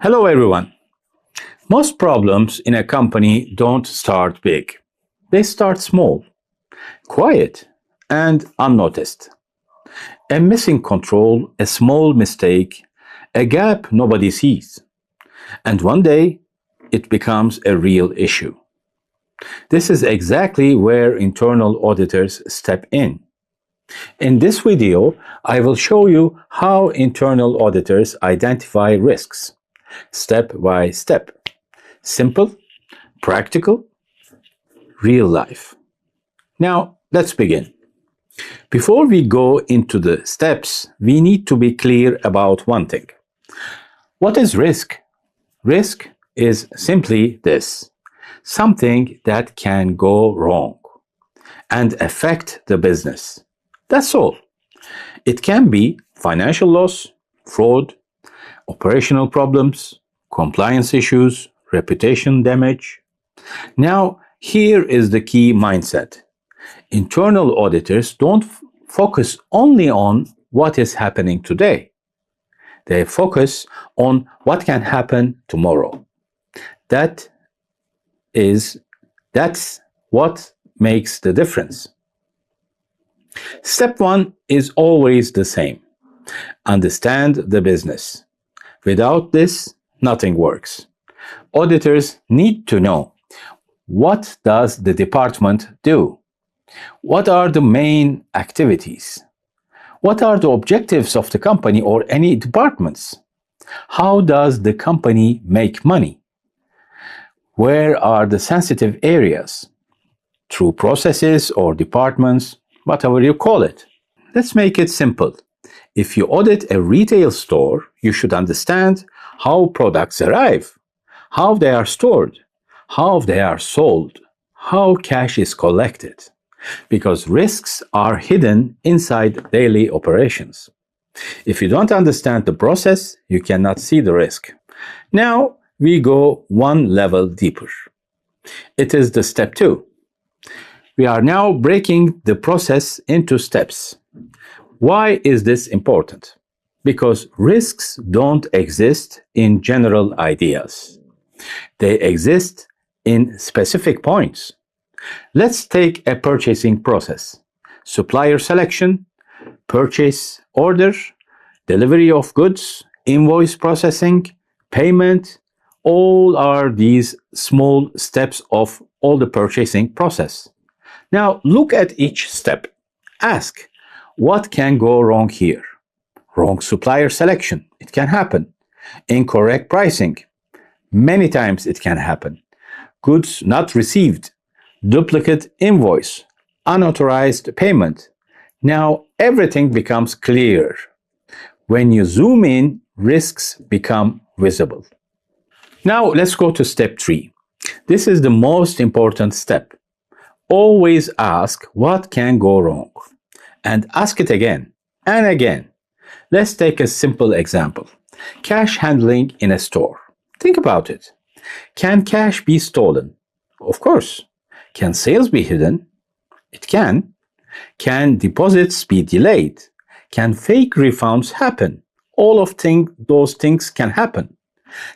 Hello everyone. Most problems in a company don't start big. They start small, quiet, and unnoticed. A missing control, a small mistake, a gap nobody sees. And one day, it becomes a real issue. This is exactly where internal auditors step in. In this video, I will show you how internal auditors identify risks, step by step. Simple, practical, real life. Now, let's begin. Before we go into the steps, we need to be clear about one thing. What is risk? Risk is simply this: something that can go wrong and affect the business. That's all. It can be financial loss, fraud, operational problems, compliance issues, reputation damage. Now, here is the key mindset. Internal auditors don't focus only on what is happening today. They focus on what can happen tomorrow. That's what makes the difference. Step one is always the same. Understand the business. Without this, nothing works. Auditors need to know: what does the department do? What are the main activities? What are the objectives of the company or any departments? How does the company make money? Where are the sensitive areas? Through processes or departments, whatever you call it. Let's make it simple. If you audit a retail store, you should understand how products arrive, how they are stored, how they are sold, how cash is collected, because risks are hidden inside daily operations. If you don't understand the process, you cannot see the risk. Now we go one level deeper. It is the step two. We are now breaking the process into steps. Why is this important? Because risks don't exist in general ideas. They exist in specific points. Let's take a purchasing process. Supplier selection, purchase order, delivery of goods, invoice processing, payment. All are these small steps of all the purchasing process. Now look at each step. Ask, what can go wrong here? Wrong supplier selection. It can happen. Incorrect pricing. Many times it can happen. Goods not received. Duplicate invoice. Unauthorized payment. Now everything becomes clear. When you zoom in, risks become visible. Now let's go to step 3. This is the most important step. Always ask what can go wrong, and ask it again and again. Let's take a simple example. Cash handling in a store. Think about it. Can cash be stolen? Of course. Can sales be hidden? It can. Can deposits be delayed? Can fake refunds happen? All of those things can happen.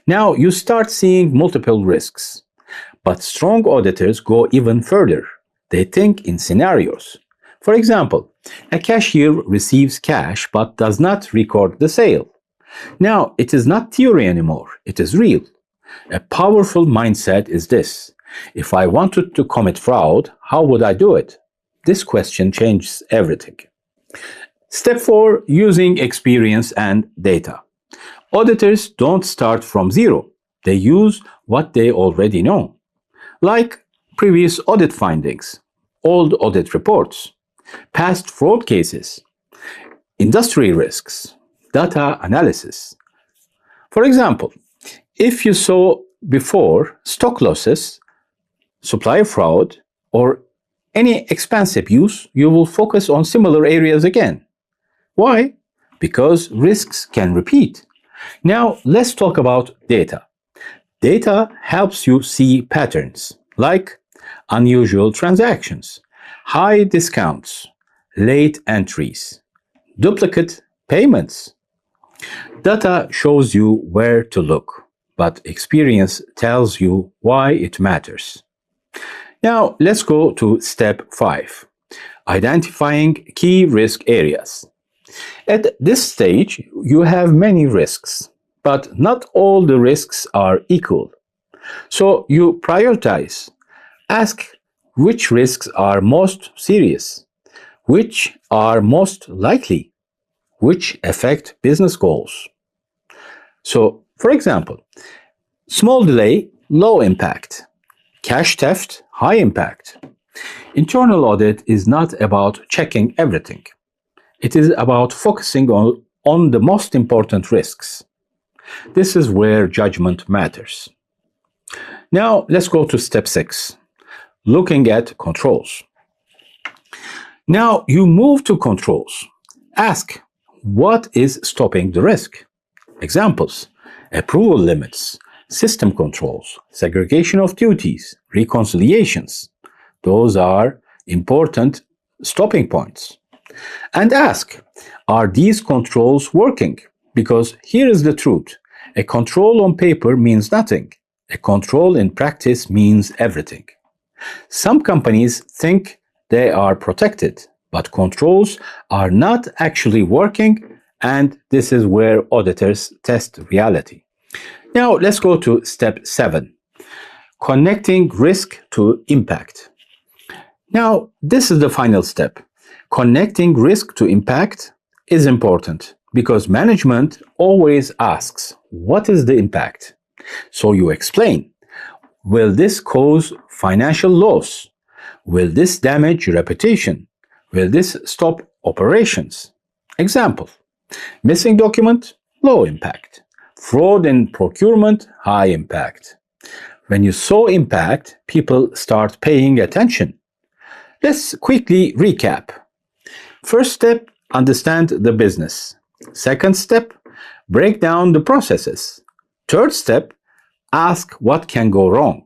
Now you start seeing multiple risks. But strong auditors go even further. They think in scenarios. For example, a cashier receives cash but does not record the sale. Now, it is not theory anymore, it is real. A powerful mindset is this: if I wanted to commit fraud, how would I do it? This question changes everything. Step 4, using experience and data. Auditors don't start from zero. They use what they already know, like previous audit findings, old audit reports, past fraud cases, industry risks, data analysis. For example, if you saw before stock losses, supplier fraud, or any expense abuse, you will focus on similar areas again. Why? Because risks can repeat. Now let's talk about data. Data helps you see patterns like unusual transactions, high discounts, late entries, duplicate payments. Data shows you where to look, but experience tells you why it matters. Now, let's go to step 5, identifying key risk areas. At this stage, you have many risks, but not all the risks are equal. So you prioritize. Ask which risks are most serious, which are most likely, which affect business goals. So, for example, small delay, low impact. Cash theft, high impact. Internal audit is not about checking everything. It is about focusing on the most important risks. This is where judgment matters. Now, let's go to step 6, looking at controls. Now, you move to controls. Ask, what is stopping the risk? Examples: approval limits, system controls, segregation of duties, reconciliations. Those are important stopping points. And ask, are these controls working? Because here is the truth. A control on paper means nothing. A control in practice means everything. Some companies think they are protected, but controls are not actually working, and this is where auditors test reality. Now let's go to step 7, connecting risk to impact. Now this is the final step. Connecting risk to impact is important because management always asks, what is the impact? So you explain, will this cause financial loss? Will this damage reputation? Will this stop operations? Example: missing document, low impact. Fraud in procurement, high impact. When you saw impact, people start paying attention. Let's quickly recap. First step, understand the business. Second step, break down the processes. Third step, ask what can go wrong.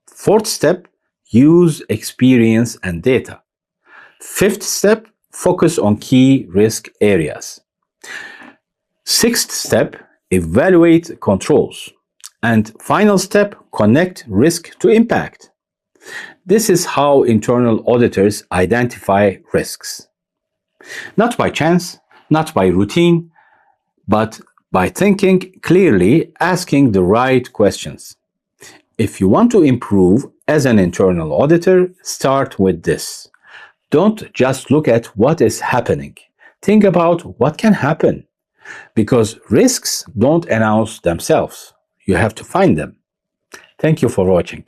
Fourth step, use experience and data. Fifth step, focus on key risk areas. Sixth step, evaluate controls. And final step, connect risk to impact. This is how internal auditors identify risks. Not by chance, not by routine, but by thinking clearly, asking the right questions. If you want to improve as an internal auditor, start with this. Don't just look at what is happening. Think about what can happen. Because risks don't announce themselves. You have to find them. Thank you for watching.